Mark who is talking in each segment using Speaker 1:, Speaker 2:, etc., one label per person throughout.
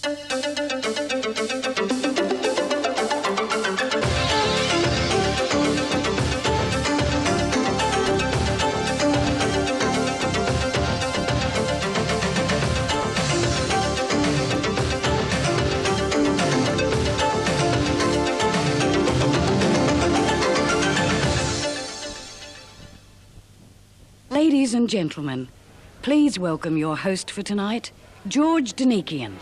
Speaker 1: Ladies and gentlemen, please welcome your host for tonight, George Denikian.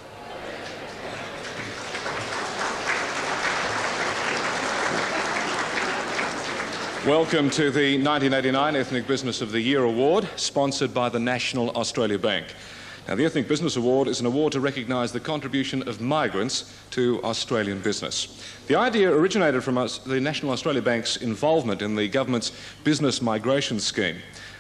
Speaker 2: Welcome to the 1989 Ethnic Business of the Year Award, sponsored by the National Australia Bank. Now, the Ethnic Business Award is an award to recognise the contribution of migrants to Australian business. The idea originated from the National Australia Bank's involvement in the government's business migration scheme.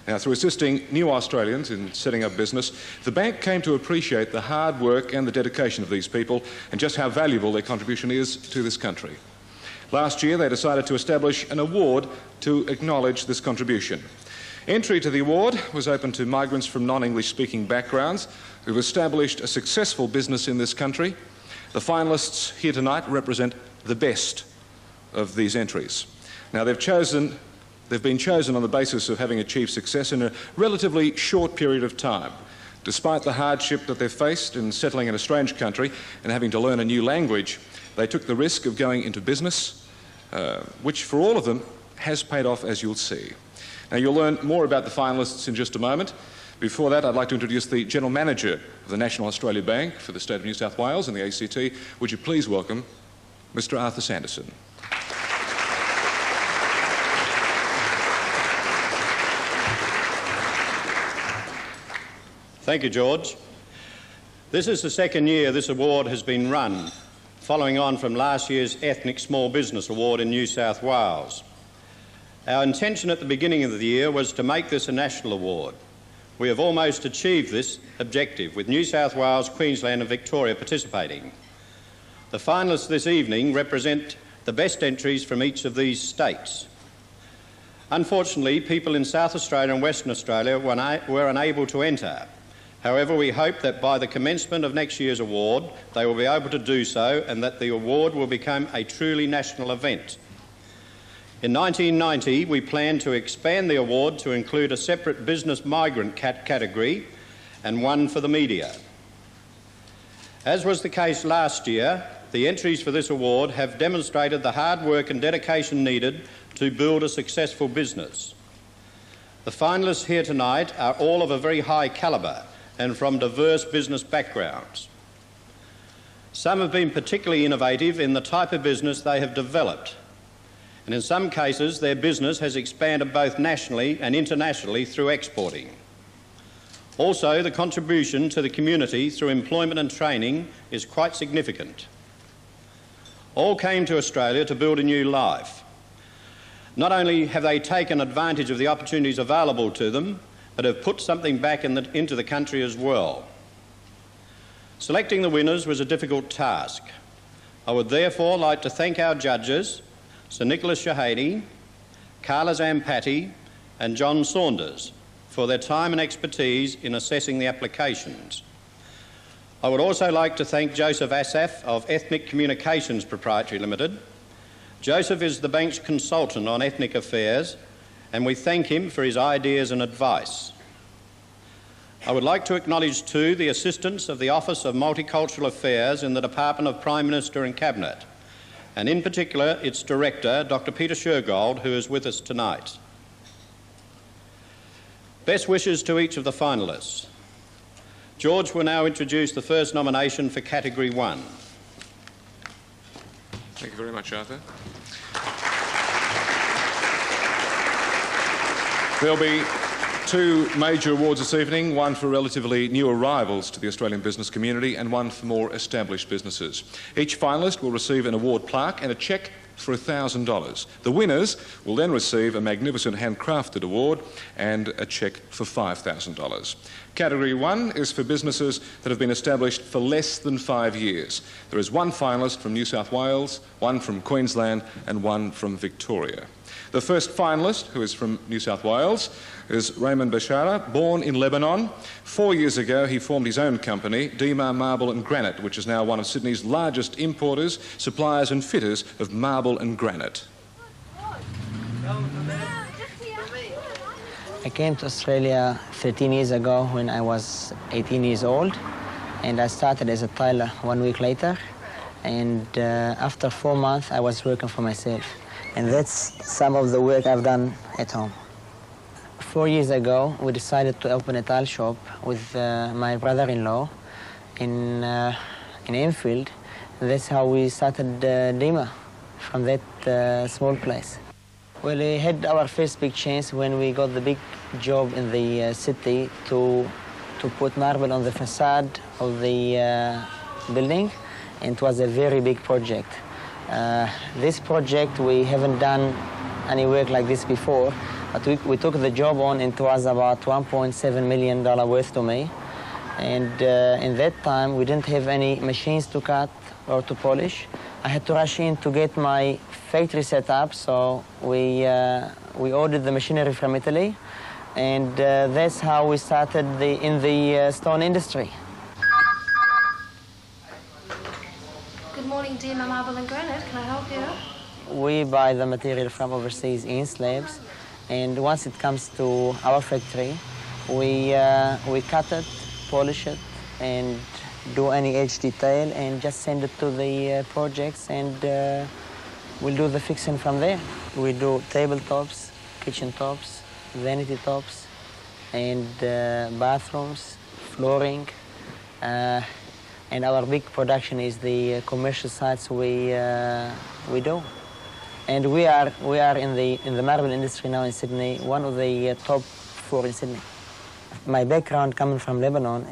Speaker 2: Now, through assisting new Australians in setting up business, the bank came to appreciate the hard work and the dedication of these people and just how valuable their contribution is to this country. Last year, they decided to establish an award to acknowledge this contribution. Entry to the award was open to migrants from non-English speaking backgrounds who've established a successful business in this country. The finalists here tonight represent the best of these entries. Now, they've been chosen on the basis of having achieved success in a relatively short period of time. Despite the hardship that they've faced in settling in a strange country and having to learn a new language, they took the risk of going into business, which for all of them has paid off, as you'll see. Now, you'll learn more about the finalists in just a moment. Before that, I'd like to introduce the General Manager of the National Australia Bank for the State of New South Wales and the ACT. Would you please welcome Mr. Arthur Sanderson.
Speaker 3: Thank you, George. This is the second year this award has been run, following on from last year's Ethnic Small Business Award in New South Wales. Our intention at the beginning of the year was to make this a national award. We have almost achieved this objective, with New South Wales, Queensland and Victoria participating. The finalists this evening represent the best entries from each of these states. Unfortunately, people in South Australia and Western Australia were unable to enter. However, we hope that by the commencement of next year's award, they will be able to do so and that the award will become a truly national event. In 1990, we planned to expand the award to include a separate business migrant category and one for the media. As was the case last year, the entries for this award have demonstrated the hard work and dedication needed to build a successful business. The finalists here tonight are all of a very high calibre and from diverse business backgrounds. Some have been particularly innovative in the type of business they have developed, and in some cases their business has expanded both nationally and internationally through exporting. Also, the contribution to the community through employment and training is quite significant. All came to Australia to build a new life. Not only have they taken advantage of the opportunities available to them, but have put something back into the country as well. Selecting the winners was a difficult task. I would therefore like to thank our judges, Sir Nicholas Shahady, Carla Zampatti and John Saunders, for their time and expertise in assessing the applications. I would also like to thank Joseph Asaf of Ethnic Communications Proprietary Limited. Joseph is the bank's consultant on ethnic affairs, and we thank him for his ideas and advice. I would like to acknowledge too the assistance of the Office of Multicultural Affairs in the Department of Prime Minister and Cabinet, and in particular its Director, Dr. Peter Shergold, who is with us tonight. Best wishes to each of the finalists. George will now introduce the first nomination for Category 1.
Speaker 2: Thank you very much, Arthur. There'll be two major awards this evening, one for relatively new arrivals to the Australian business community and one for more established businesses. Each finalist will receive an award plaque and a cheque for $1,000. The winners will then receive a magnificent handcrafted award and a cheque for $5,000. Category 1 is for businesses that have been established for less than 5 years. There is one finalist from New South Wales, one from Queensland and one from Victoria. The first finalist, who is from New South Wales, is Raymond Bashara, born in Lebanon. 4 years ago, he formed his own company, Dima Marble and Granite, which is now one of Sydney's largest importers, suppliers and fitters of marble and granite.
Speaker 4: I came to Australia 13 years ago when I was 18 years old, and I started as a tiler 1 week later, and after 4 months I was working for myself, and that's some of the work I've done at home. 4 years ago we decided to open a tile shop with my brother-in-law in Enfield. That's how we started Dima, from that small place. Well, we had our first big chance when we got the big job in the city to put marble on the facade of the building, and it was a very big project. This project, we haven't done any work like this before, but we took the job on, and it was about $1.7 million worth to me. And in that time, we didn't have any machines to cut or to polish. I had to rush in to get my factory set up, so we ordered the machinery from Italy, and that's how we started in the stone industry.
Speaker 5: Good morning, Dima Marble and Granite. Can I help you?
Speaker 4: We buy the material from overseas in slabs, and once it comes to our factory, we cut it, polish it, and do any edge detail, and just send it to the projects, and we'll do the fixing from there. We do tabletops, kitchen tops, vanity tops, and bathrooms, flooring, and our big production is the commercial sites we do. And we are in the marble industry now in Sydney, one of the top 4 in Sydney. My background coming from Lebanon,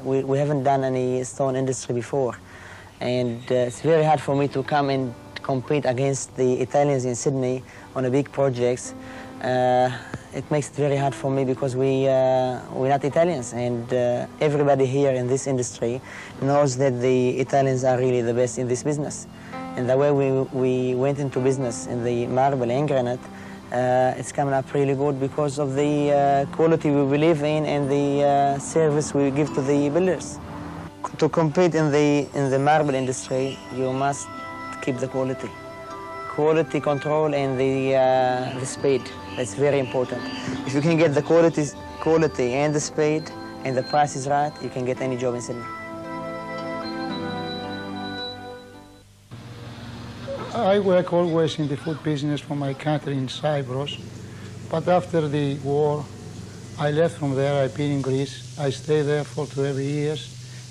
Speaker 4: we haven't done any stone industry before, and it's very hard for me to come and compete against the Italians in Sydney on a big projects. It makes it very hard for me because we're not Italians, and everybody here in this industry knows that the Italians are really the best in this business. And the way we went into business in the marble and granite, it's coming up really good because of the quality we believe in and the service we give to the builders. To compete in the marble industry, you must keep the quality. Quality control and the speed. That's very important. If you can get the quality and the speed and the price is right, you can get any job in Sydney.
Speaker 6: I work always in the food business for my country in Cyprus, but after the war, I left from there. I've been in Greece. I stayed there for 12 years,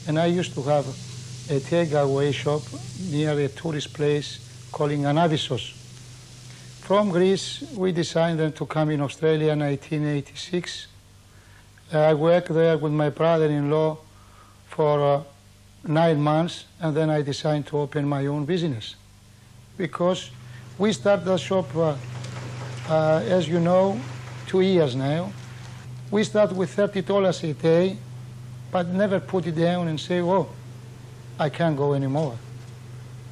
Speaker 6: and I used to have a takeaway shop near a tourist place called Anavissos. From Greece, we decided to come in Australia in 1986. I worked there with my brother-in-law for 9 months, and then I decided to open my own business. Because we started the shop, as you know, 2 years now. We started with $30 a day, but never put it down and say, oh, I can't go anymore.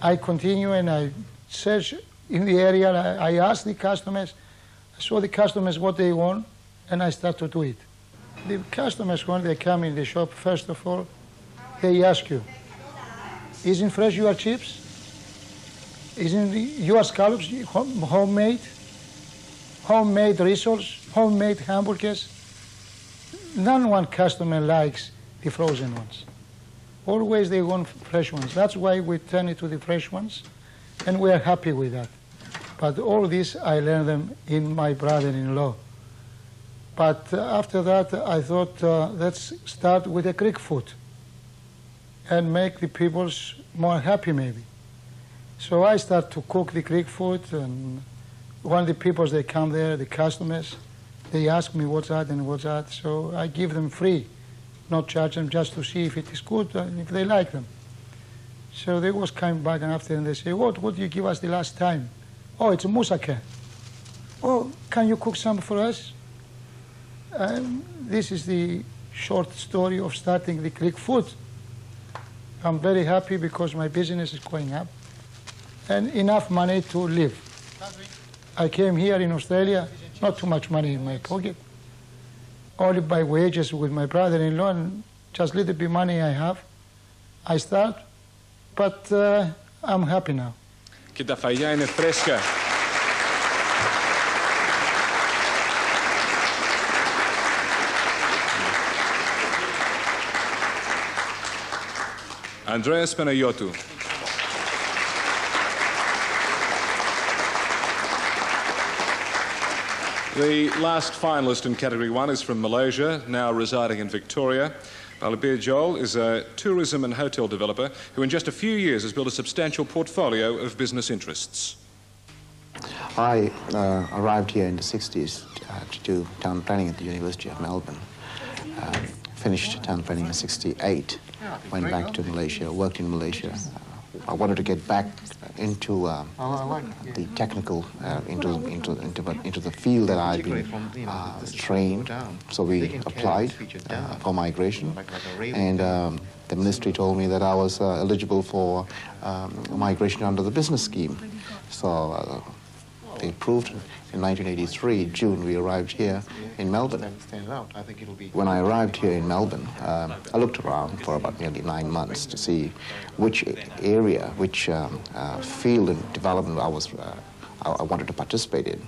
Speaker 6: I continue and I search in the area. I ask the customers, I show the customers what they want, and I start to do it. The customers, when they come in the shop, first of all, they ask you, isn't fresh your chips? Isn't your scallops homemade? Homemade rissoles, homemade hamburgers? One customer likes the frozen ones. Always they want fresh ones. That's why we turn it to the fresh ones, and we are happy with that. But all this I learned them in my brother-in-law. But after that I thought, let's start with the Greek food and make the people more happy maybe. So I start to cook the Greek food, and when the people, they come there, the customers, they ask me what's that and what's that, so I give them free, not charge them, just to see if it is good and if they like them. So they was coming back after and they say, what did you give us the last time? Oh, it's a moussaka. Oh, can you cook some for us? And this is the short story of starting the Greek food. I'm very happy because my business is going up and enough money to live. I came here in Australia, not too much money in my pocket, only by wages with my brother-in-law, and just little bit money I have. I start, but I'm happy now.
Speaker 2: Και τα φαγιά είναι φρέσκα. Andreas Panagiotou. The last finalist in Category 1 is from Malaysia, now residing in Victoria. Balbir Joel is a tourism and hotel developer who in just a few years has built a substantial portfolio of business interests.
Speaker 7: I arrived here in the 60s to do town planning at the University of Melbourne. Finished town planning in 68, went back to Malaysia, worked in Malaysia. I wanted to get back into the technical, into the field that I'd been trained. So we applied for migration, and the ministry told me that I was eligible for migration under the business scheme. So they approved. In 1983, June, we arrived here in Melbourne. When I arrived here in Melbourne, I looked around for about nearly 9 months to see which area, which field and development I wanted to participate in.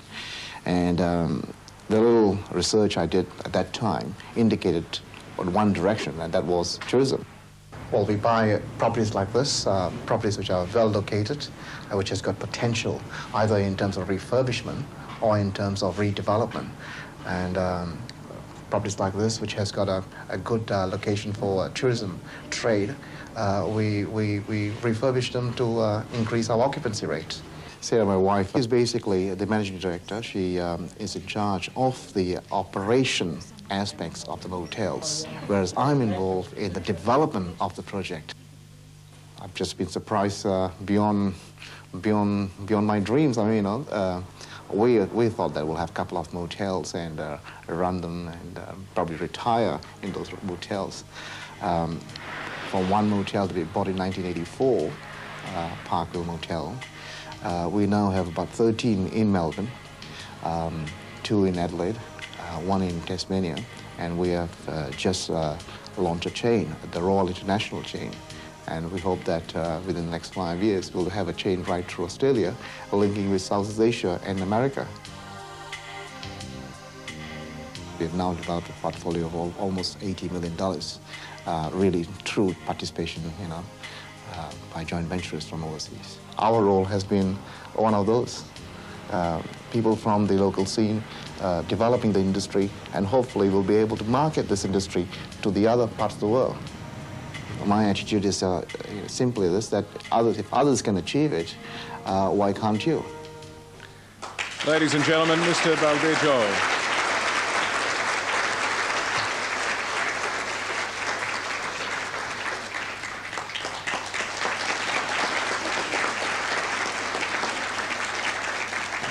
Speaker 7: And the little research I did at that time indicated one direction, and that was tourism. Well, we buy properties like this, properties which are well located, which has got potential, either in terms of refurbishment or in terms of redevelopment. And properties like this, which has got a good location for tourism trade, we refurbish them to increase our occupancy rate. Sarah, my wife, is basically the managing director. She is in charge of the operation aspects of the motels, whereas I'm involved in the development of the project. I've just been surprised beyond my dreams. I mean, you know, we thought that we'll have a couple of motels and run them and probably retire in those motels. From one motel that we bought in 1984, Parkville Motel, we now have about 13 in Melbourne, 2 in Adelaide, 1 in Tasmania, and we have just launched a chain, the Royal International chain. And we hope that within the next 5 years, we'll have a chain right through Australia, linking with Southeast Asia and America. We've now developed a portfolio of almost $80 million, really true participation, you know, by joint ventures from overseas. Our role has been one of those. People from the local scene developing the industry, and hopefully we'll be able to market this industry to the other parts of the world. My attitude is simply this, that if others can achieve it, why can't you?
Speaker 2: Ladies and gentlemen, Mr. Balbir Joel.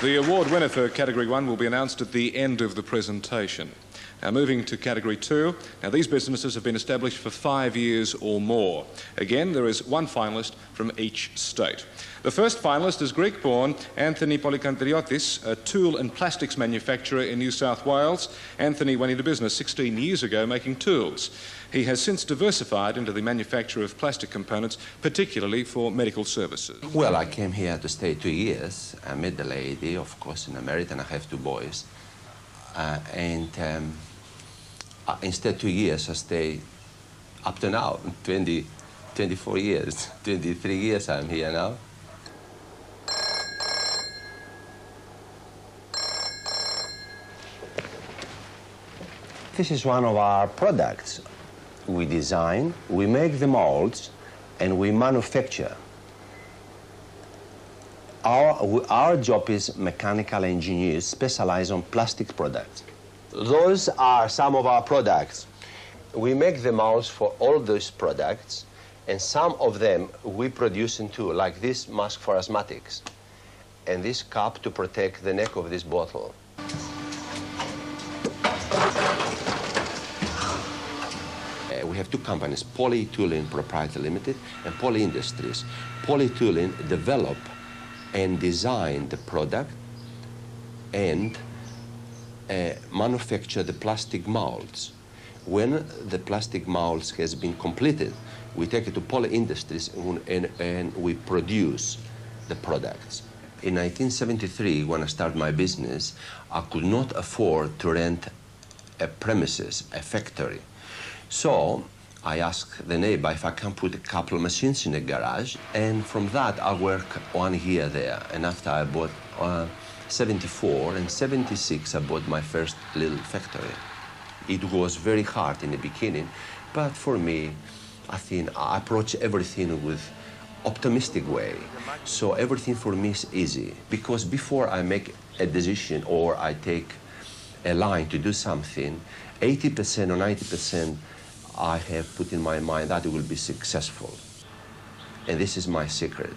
Speaker 2: The award winner for Category 1 will be announced at the end of the presentation. Now, moving to Category 2. Now, these businesses have been established for 5 years or more. Again, there is one finalist from each state. The first finalist is Greek-born Anthony Polykantriotis, a tool and plastics manufacturer in New South Wales. Anthony went into business 16 years ago making tools. He has since diversified into the manufacture of plastic components, particularly for medical services.
Speaker 8: Well, I came here to stay 2 years. I met the lady, of course, in America, and I have 2 boys. Instead 2 years, I stay up to now, 24 years, 23 years I'm here now. This is one of our products. We design, we make the molds, and we manufacture. Our job is mechanical engineers specialized on plastic products. Those are some of our products. We make the molds for all those products, and some of them we produce into, like this mask for asthmatics, and this cap to protect the neck of this bottle. We have 2 companies, Poly Tooling Proprietary Limited and Poly Industries. Poly Tooling develop and design the product, and manufacture the plastic molds. When the plastic molds has been completed, we take it to Poly Industries and we produce the products. In 1973, when I started my business, I could not afford to rent a premises, a factory. So I asked the neighbor if I can put a couple of machines in the garage, and from that I worked 1 year there. And after I bought 74 and 76, I bought my first little factory. It was very hard in the beginning, but for me, I think I approach everything with optimistic way. So everything for me is easy, because before I make a decision or I take a line to do something, 80% or 90% I have put in my mind that it will be successful. And this is my secret.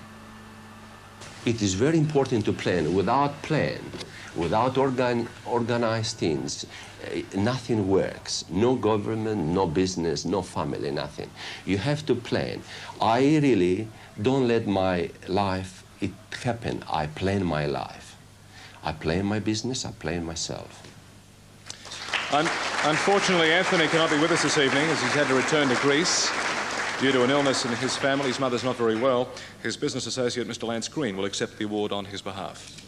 Speaker 8: It is very important to plan. Without plan, without organized things, nothing works. No government, no business, no family, nothing. You have to plan. I really don't let my life happen. I plan my life. I plan my business, I plan myself.
Speaker 2: Unfortunately, Anthony cannot be with us this evening as he's had to return to Greece due to an illness in his family. His mother's not very well. His business associate, Mr. Lance Green, will accept the award on his behalf.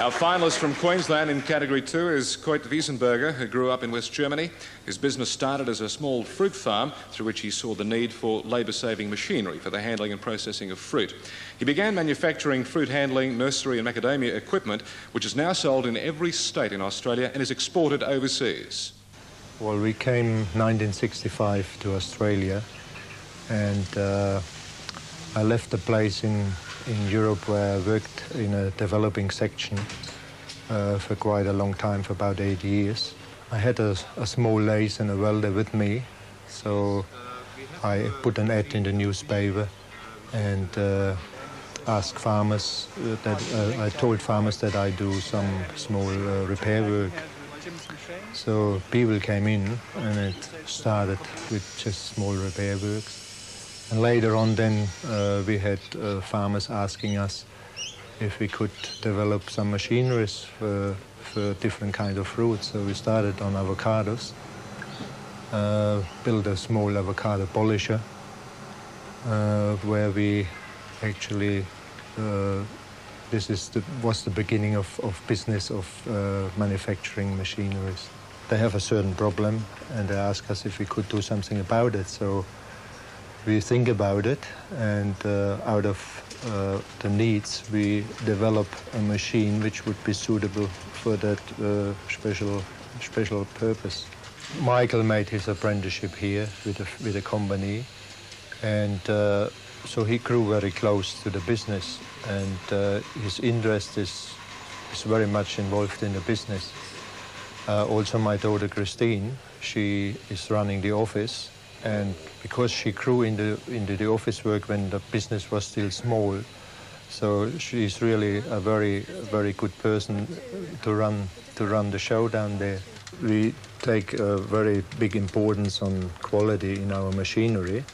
Speaker 2: Our finalist from Queensland in Category 2 is Koit Wiesenberger, who grew up in West Germany. His business started as a small fruit farm through which he saw the need for labour-saving machinery for the handling and processing of fruit. He began manufacturing fruit handling, nursery and macadamia equipment, which is now sold in every state in Australia and is exported overseas.
Speaker 9: Well, we came 1965 to Australia, and I left the place in Europe where I worked in a developing section for quite a long time, for about 8 years. I had a small lathe and a welder with me, so I put an ad in the newspaper and asked farmers I told farmers that I do some small repair work. So people came in and it started with just small repair works. And later on then we had farmers asking us if we could develop some machineries for different kind of fruits. So we started on avocados, built a small avocado polisher where we actually, was the beginning of business of manufacturing machineries. They have a certain problem and they ask us if we could do something about it. So we think about it, and out of the needs, we develop a machine which would be suitable for that special purpose. Michael made his apprenticeship here with a company, and so he grew very close to the business, and his interest is very much involved in the business. Also, my daughter Christine, she is running the office. And because she grew into the office work when the business was still small, so she's really a very good person to run the show down there. We take a very big importance on quality in our machinery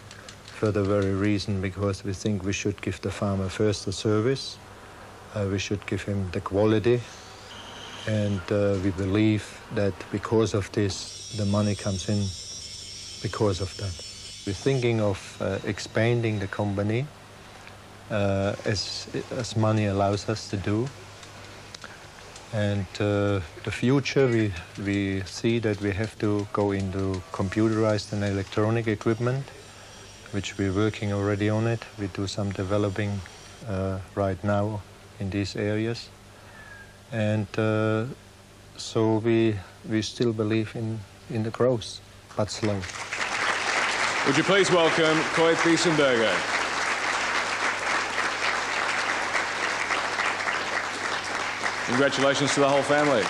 Speaker 9: for the very reason because we think we should give the farmer first the service, we should give him the quality, and we believe that because of this the money comes in. Because of that. We're thinking of expanding the company as money allows us to do. And the future, we see that we have to go into computerized and electronic equipment, which we're working already on it. We do some developing right now in these areas. And so we still believe in the growth, but slow.
Speaker 2: Would you please welcome Koit Wiesenberger. Congratulations to the whole family.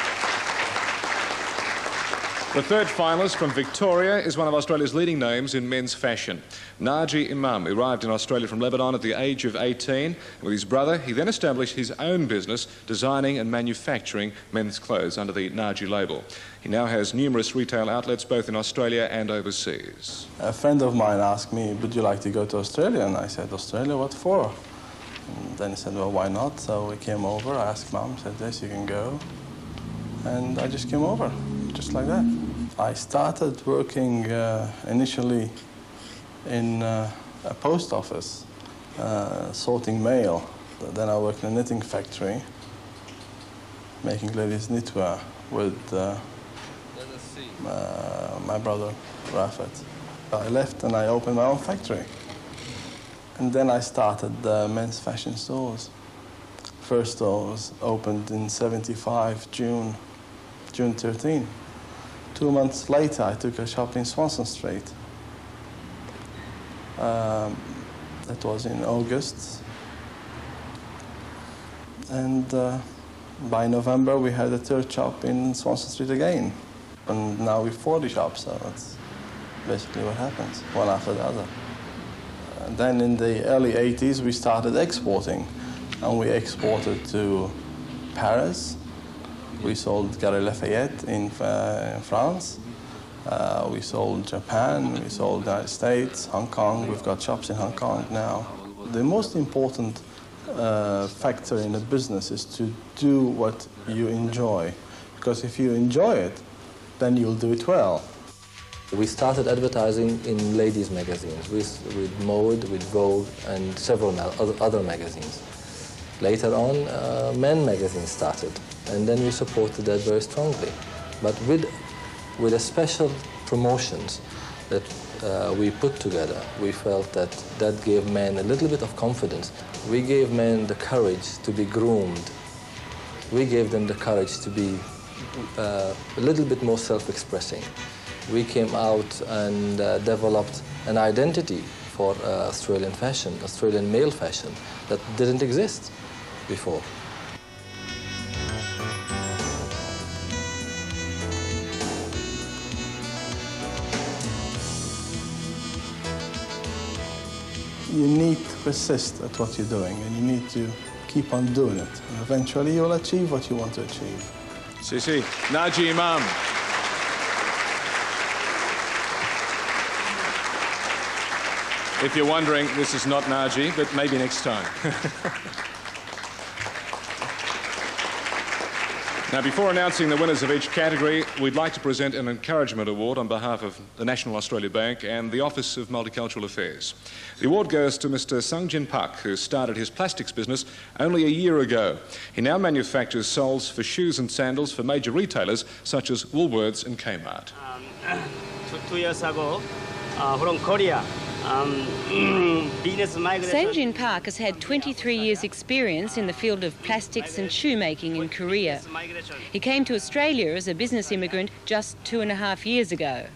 Speaker 2: The third finalist from Victoria is one of Australia's leading names in men's fashion. Naji Imam arrived in Australia from Lebanon at the age of 18. With his brother, he then established his own business, designing and manufacturing men's clothes under the Naji label. He now has numerous retail outlets both in Australia and overseas.
Speaker 10: A friend of mine asked me, would you like to go to Australia? And I said, Australia, what for? And then he said, well, why not? So we came over, I asked Mum, said, yes, you can go. And I just came over, just like that. I started working initially in a post office, sorting mail. Then I worked in a knitting factory, making ladies' knitwear with my brother, Rafat. I left and I opened my own factory. And then I started the men's fashion stores. First store was opened in '75, June 13. 2 months later, I took a shop in Swanston Street. That was in August. And by November, we had a third shop in Swanston Street again. And now we've 40 shops, so that's basically what happens, one after the other. And then in the early 80s, we started exporting. And we exported to Paris. We sold Galeries Lafayette in France. We sold Japan, we sold the United States, Hong Kong. We've got shops in Hong Kong now. The most important factor in a business is to do what you enjoy. Because if you enjoy it, then you'll do it well.
Speaker 11: We started advertising in ladies' magazines with Mode, with Vogue, and several other magazines. Later on, men magazines started, and then we supported that very strongly. But with a special promotions that we put together, we felt that that gave men a little bit of confidence. We gave men the courage to be groomed. We gave them the courage to be a little bit more self-expressing. We came out and developed an identity for Australian fashion, Australian male fashion, that didn't exist before.
Speaker 10: You need to persist at what you're doing, and you need to keep on doing it. And eventually, you'll achieve what you want to achieve.
Speaker 2: Si. Naji Imam. If you're wondering, this is not Naji, but maybe next time. Now, before announcing the winners of each category, we'd like to present an encouragement award on behalf of the National Australia Bank and the Office of Multicultural Affairs. The award goes to Mr. Sungjin Park, who started his plastics business only a year ago. He now manufactures soles for shoes and sandals for major retailers such as Woolworths and Kmart.
Speaker 12: 2 years ago, from Korea,
Speaker 13: Sungjin Park has had 23 years' experience in the field of plastics and shoemaking in Korea. He came to Australia as a business immigrant just 2.5 years ago.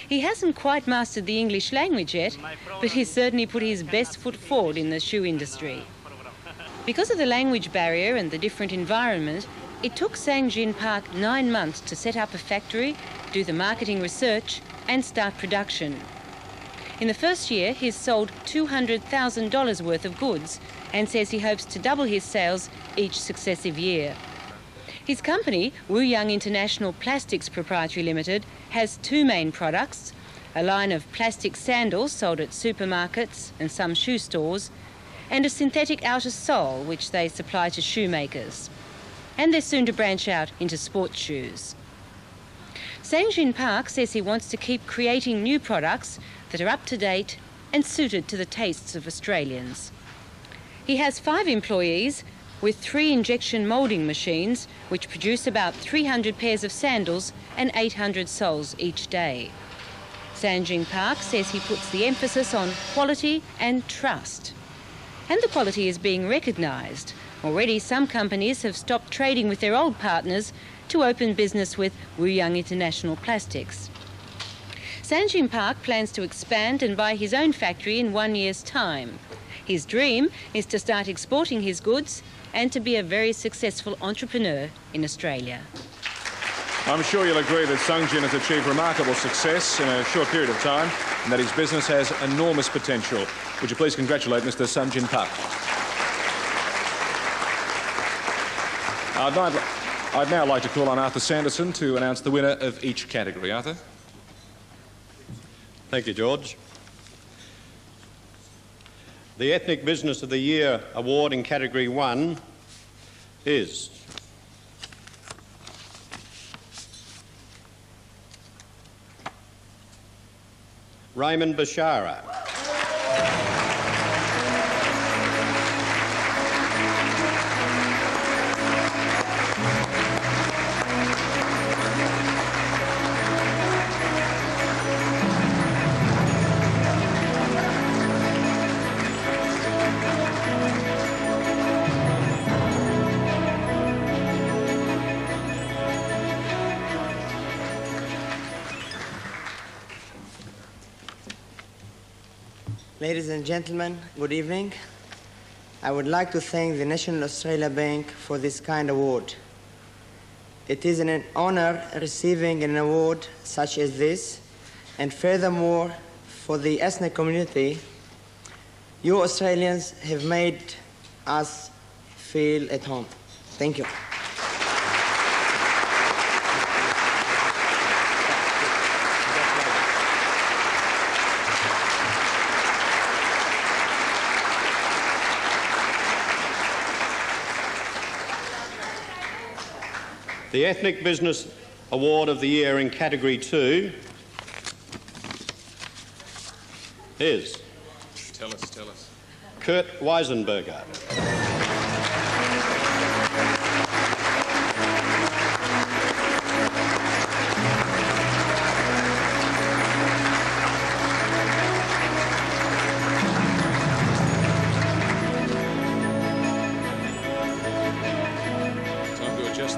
Speaker 13: He hasn't quite mastered the English language yet, but he's certainly put his best foot forward in the shoe industry. Because of the language barrier and the different environment, it took Sungjin Park 9 months to set up a factory, do the marketing research and start production. In the first year, he's sold $200,000 worth of goods and says he hopes to double his sales each successive year. His company, Wuyang International Plastics Proprietary Limited, has 2 main products, a line of plastic sandals sold at supermarkets and some shoe stores, and a synthetic outer sole which they supply to shoemakers. And they're soon to branch out into sports shoes. Sungjin Park says he wants to keep creating new products that are up to date and suited to the tastes of Australians. He has 5 employees with 3 injection moulding machines which produce about 300 pairs of sandals and 800 soles each day. Sungjin Park says he puts the emphasis on quality and trust. And the quality is being recognised. Already some companies have stopped trading with their old partners to open business with Wuyang International Plastics. Sungjin Park plans to expand and buy his own factory in 1 year's time. His dream is to start exporting his goods and to be a very successful entrepreneur in Australia.
Speaker 2: I'm sure you'll agree that Sungjin has achieved remarkable success in a short period of time and that his business has enormous potential. Would you please congratulate Mr. Sungjin Park? I'd now like to call on Arthur Sanderson to announce the winner of each category. Arthur?
Speaker 3: Thank you, George. The Ethnic Business of the Year award in Category 1 is Raymond Bashara.
Speaker 4: Ladies and gentlemen, good evening. I would like to thank the National Australia Bank for this kind award. It is an honor receiving an award such as this, and furthermore, for the ethnic community, you Australians have made us feel at home. Thank you.
Speaker 3: The Ethnic Business Award of the Year in Category 2 is...
Speaker 2: Tell us.
Speaker 3: Kurt Weisenberger.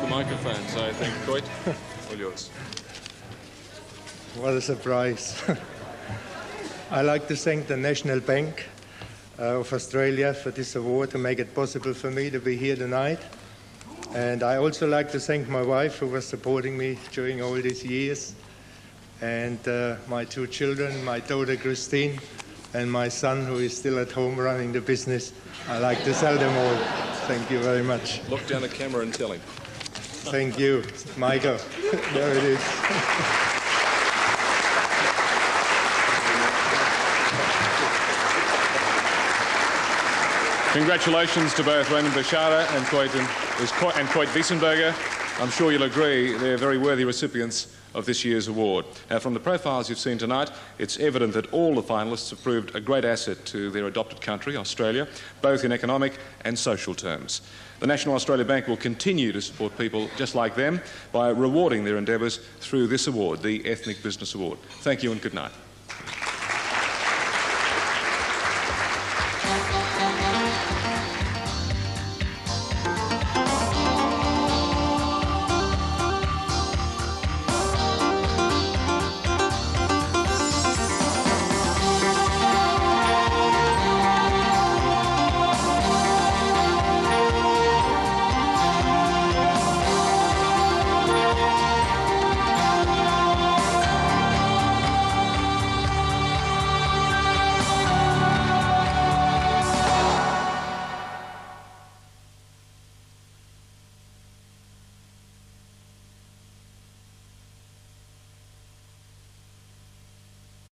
Speaker 2: Microphones, I think. Coit, all yours.
Speaker 9: What a surprise. I'd like to thank the National Bank of Australia for this award to make it possible for me to be here tonight. And I also like to thank my wife who was supporting me during all these years, and my two children, my daughter Christine and my son who is still at home running the business. I'd like to tell them all. Thank you very much.
Speaker 2: Look down the camera and tell him.
Speaker 9: Thank you, Michael. There it is.
Speaker 2: Congratulations to both Raymond Bashara and Coit Weisenberger. I'm sure you'll agree they're very worthy recipients of this year's award. Now, from the profiles you've seen tonight, it's evident that all the finalists have proved a great asset to their adopted country, Australia, both in economic and social terms. The National Australia Bank will continue to support people just like them by rewarding their endeavours through this award, the Ethnic Business Award. Thank you and good night.